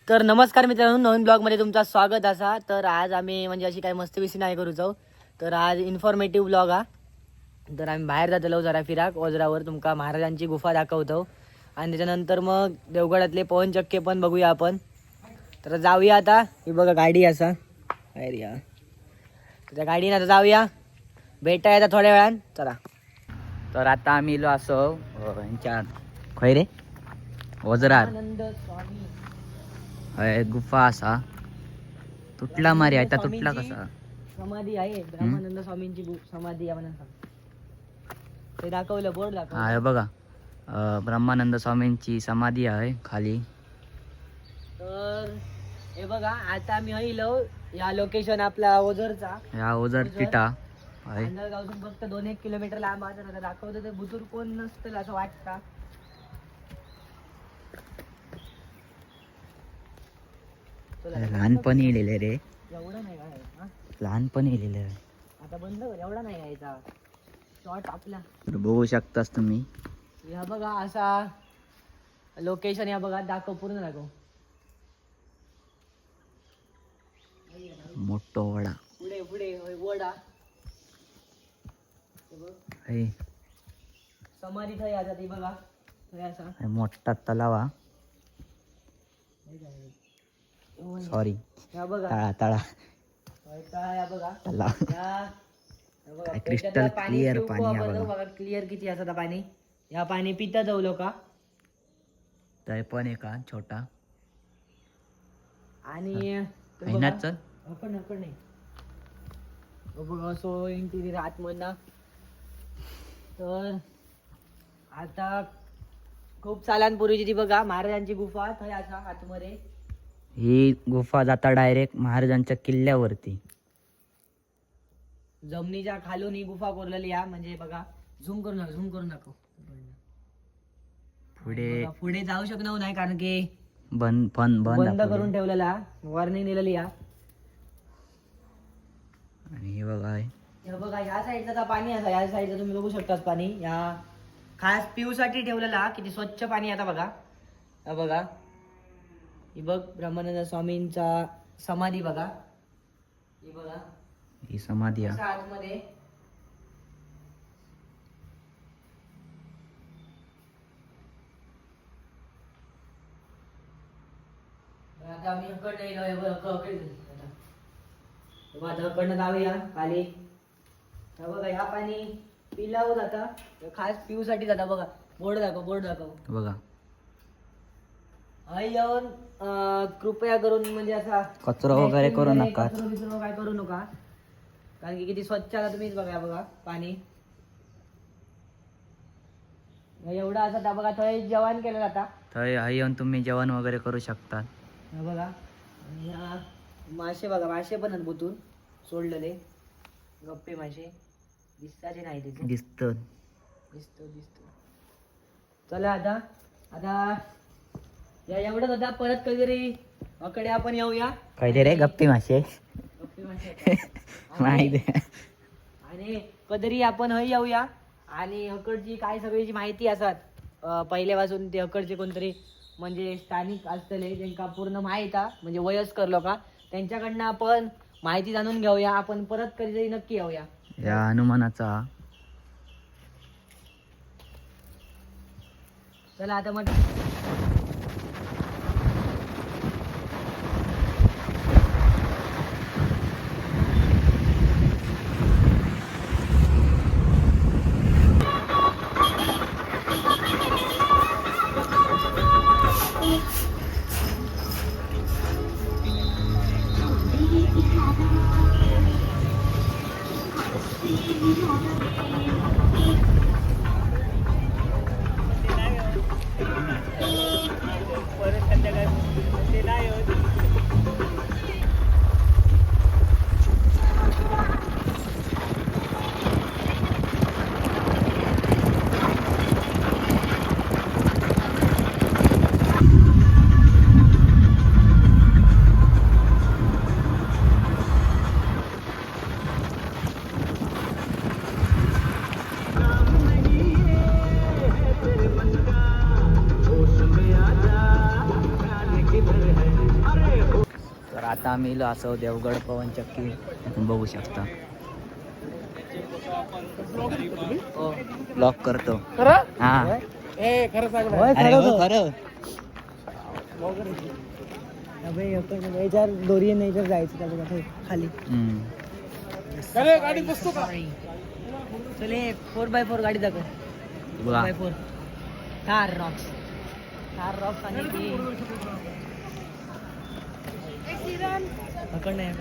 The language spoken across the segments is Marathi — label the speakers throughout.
Speaker 1: तर नमस्कार मित्रांनो, नवीन ब्लॉगमध्ये तुमचं स्वागत असा. तर आज आम्ही म्हणजे अशी काही मस्त विषय नाही करू जाऊ. तर आज इन्फॉर्मेटिव्ह ब्लॉग हा. तर आम्ही बाहेर जातलो जरा फिराक ओझरावर, तुमका महाराजांची गुफा दाखवतो आणि त्याच्यानंतर मग देवगडातले पवनचक्के पण बघूया आपण. तर जाऊया आता. ही बघा गाडी असा बाहेर या, त्या गाडीने आता जाऊया. भेटा आता थोड्या वेळान, चला.
Speaker 2: तर आता आम्ही इलो असो यांच्या खय रे ओझरार
Speaker 1: आनंद स्वामी
Speaker 2: हय गुफा असा. तुटला मारी आता तुटला कसा
Speaker 1: समाधी आहे. ब्रह्मानंद स्वामींची समाधी आहे म्हणून ते दाखवलं, बोर्ड दाखवलं.
Speaker 2: हा हे बघा ब्रह्मानंद स्वामींची समाधी आहे खाली.
Speaker 1: तर हे बघा, आता आम्ही हईलो या लोकेशन आपला ओझरचा.
Speaker 2: या ओझर टिटा आहे.
Speaker 1: अंधरगावसून फक्त 2-1 किलोमीटर लांब आहे. तर दाखवतो ते बुजुर्ग कोण नसतील असं वाटतं.
Speaker 2: लहानपणी येलेले रे,
Speaker 1: एवढं नाही काय हा?
Speaker 2: लहानपणी येलेले.
Speaker 1: आता बंद कर, एवढा नाही यायचा शॉर्ट आपला.
Speaker 2: तर बघू शकतास तुम्ही.
Speaker 1: या बघा असा लोकेशन, या बघा दाखव, पूर्ण दाखव.
Speaker 2: मोठो वडा
Speaker 1: पुढे पुढे होय, वडा. हे बघ,
Speaker 2: आहे.
Speaker 1: समाधी थंय आता ती बघा, थंय असा.
Speaker 2: हे मोठा तलावा, सॉरी
Speaker 1: या बघा
Speaker 2: तळा तळा
Speaker 1: होय, तळा. या बघा
Speaker 2: तलाव.
Speaker 1: या बघा,
Speaker 2: काय
Speaker 1: पेट्यातलं
Speaker 2: crystal
Speaker 1: पाणी
Speaker 2: clear
Speaker 1: पिऊ
Speaker 2: पाणी आहे
Speaker 1: आपण.
Speaker 2: बघा.
Speaker 1: बघा क्लिअर किती असं पाणी. या पाणी पिता जाऊ लोक.
Speaker 2: तय पण एका छोटा
Speaker 1: आणि
Speaker 2: महिन्यात चल.
Speaker 1: आपण नाही बघा, सो इंटिरियर आतमधला. तर आता खूप सालांपूर्वीची ती बघा महाराजांची गुफा थंय असा आतमध्ये.
Speaker 2: ही गुफा जाता डायरेक्ट महाराजांच्या किल्ल्यावरती.
Speaker 1: जमिनीच्या खालून ही गुफा कोरलेली आहे. म्हणजे बघा, झूम करून नको.
Speaker 2: पुढे
Speaker 1: पुढे जाऊ शकणार नाही कारण की
Speaker 2: बंद
Speaker 1: बंद
Speaker 2: दाखवले.
Speaker 1: करून ठेवलेला, वॉर्निंग दिलेली आहे.
Speaker 2: आणि हे बघा आहे.
Speaker 1: हे बघा, या साईडला आता पाणी असा, या साईडला तुम्ही बघू शकताच पाणी. या खास पिऊसाठी ठेवलेला, किती स्वच्छ पाणी. आता बघा, हा बघा, ही बघ ब्रह्मानंद स्वामींचा समाधी बघा. ही बघा
Speaker 2: ही समाधी आहे.
Speaker 1: अशा आतमध्ये. आता आम्ही हकडनं येलो, हे बघ, हकडनं जाऊया खाली. हा बघा, ह्या पाणी पिलाव जाता, खास पिऊसाठी जाता. बघा बोर्ड दाखव.
Speaker 2: बघा
Speaker 1: हा येऊन कृपया करून म्हणजे असा
Speaker 2: कचरा वगैरे करू नका.
Speaker 1: कचरो काय करू नका, कारण की किती स्वच्छ आता तुम्हीच बघा. बघा पाणी एवढा असं. त्या बघा, थंय जेवण केलं जाता.
Speaker 2: तर हा येऊन तुम्ही जेवण वगैरे करू शकता.
Speaker 1: हा बघा, आणि हा मासे बघा, मासे पण आहेत बुतून सोडलेले, गप्पे मासे दिसताचे नाही तिथे.
Speaker 2: दिसतं.
Speaker 1: दिसतो. चला आता या एवढंच. आता परत कधीतरी अकडे आपण येऊया.
Speaker 2: काय रे गप्पी मासे
Speaker 1: गप्पे मासे
Speaker 2: माहिती.
Speaker 1: आणि कधीतरी आपण हय येऊया. आणि हकडची काय सगळीची माहिती असतात पहिल्यापासून. ते हकडचे कोणतरी म्हणजे स्थानिक असतले, ज्यांका पूर्ण माहीत आहे, म्हणजे वयस्कर लोक, त्यांच्याकडनं आपण माहिती जाणून घेऊया. आपण परत कधीतरी नक्की येऊया.
Speaker 2: या हनुमानाचा.
Speaker 1: चला आता मग.
Speaker 2: तर आता आम्ही इलो असो देवगड पवन चक्की तुम्ही बघू शकता. ब्लॉक करतो हा.
Speaker 1: होय,
Speaker 2: अरे
Speaker 1: खरं
Speaker 2: हो,
Speaker 1: तो.
Speaker 2: खरं.
Speaker 1: अबे, याच्यावर दोरी नाही तर जायचं त्या बघा खाली.
Speaker 2: हम्म.
Speaker 1: चले 4x4 गाडी दाखव.
Speaker 2: बघा
Speaker 1: 4x4 थार रॉक्स आणि ती अकड नाही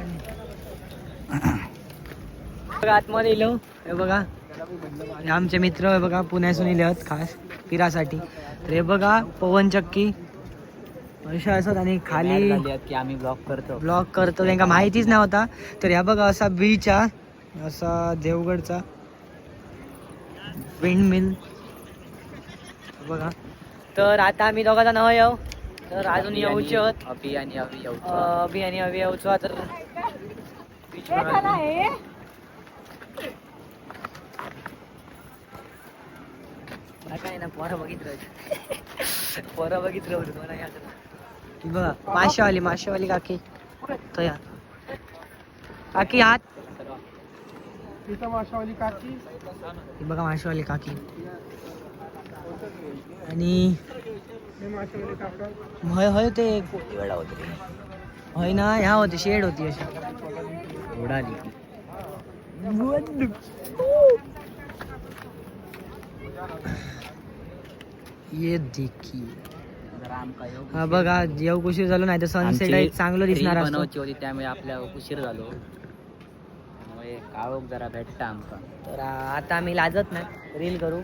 Speaker 1: बघा आतमध्ये इलो. हे बघा हे आमचे मित्र आहे बघा, पुण्यासून इले आहेत खास फिरासाठी. तर हे बघा पवन चक्की अशा असत आणि खाली
Speaker 2: झाली आहेत की आम्ही ब्लॉक करतो.
Speaker 1: ब्लॉक करतो त्यांना माहितीच नव्हता. तर ह्या बघा असा बीच हा, असा देवगडचा विंड मिल बघा. तर आता आम्ही दोघा जण येऊ. तर अजून येऊचे आहोत.
Speaker 2: अभि आणि अभि येऊ.
Speaker 1: अभि आणि अभि येऊचो. तर beach वर काय ना पोरं बघित राहू की बघा माशावाली काकी तो या काकी हात
Speaker 3: माशावाली काकी
Speaker 1: ही बघा माशावाली काकी. आणि
Speaker 3: माशावाली काका
Speaker 1: होय ते कोटी वेळा होते होय ना, ह्या होती शेड होती अशी
Speaker 2: उडाली.
Speaker 1: ये देखिए
Speaker 2: जरा आमका येऊ.
Speaker 1: हा बघा जेव उशीर झालो नाही तर सनसेट
Speaker 2: आमची
Speaker 1: चांगलं दिसणार
Speaker 2: reel
Speaker 1: असतं.
Speaker 2: बनवायची होती त्यामुळे आपल्या उशीर झालो. त्यामुळे काळोख जरा भेटता आमका.
Speaker 1: तर आता आम्ही लाजत नाही, रील करू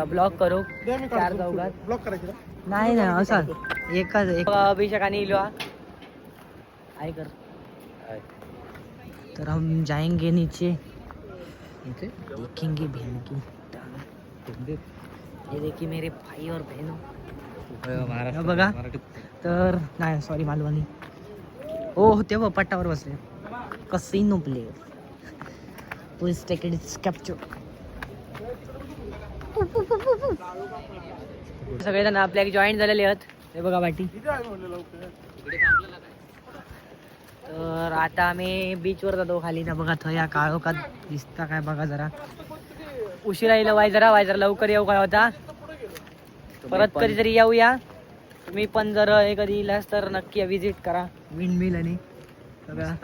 Speaker 1: ब्लॉग करू 4 चौघात.
Speaker 3: ब्लॉक करायची ना?
Speaker 1: नाही असं एकाच एक अभिषेक आणि इलो आई कर. तर हम जाएंगे नीचे, देखेंगे बहन की. ये देखिए मेरे भाई और बहनों. हे बघा तर नाही सॉरी मालवणी. हो तेव्हा पट्टावर बसले casino player. Please take its capture. सगळेजण आपल्या जॉईन झालेले आहेत. हे बघा बाटी. तर आता आम्ही बीचवर जातो खाली ना बघा थया काळोखात दिसता काय बघा. जरा उशिरा येईल वाय जरा लवकर येऊ काय होता. परत कधीतरी येऊया. तुम्ही पण जर कधी इलास तर नक्की विजिट करा विंड मिल. आणि सगळं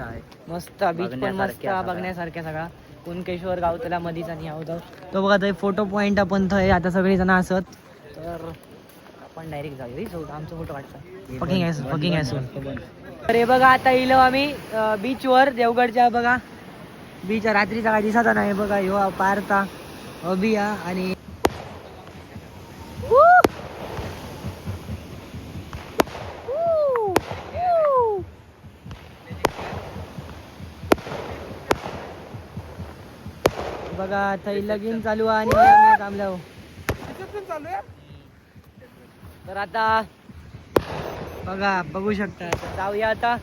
Speaker 1: मस्त बीच पण मस्त बघण्यासारख्या सगळा. कुणकेश्वर गावतला मधीच आणि आवतो तो बघा ते फोटो पॉइंट आपण थंय आता सगळी जण असत. तर आपण डायरेक्ट जाऊ आमचं फोटो वाटतं फकिंग आहे. तर हे बघा आता इलो आम्ही बीचवर देवगडच्या बघा. बीच रात्रीचा काय दिसत नाही बघा. ह्यो पारता अभिया आणि बघा थै लगीन चालू आहे आणि आम्ही थांबलो. तर आता बघा बघू शकता. जाऊया आता.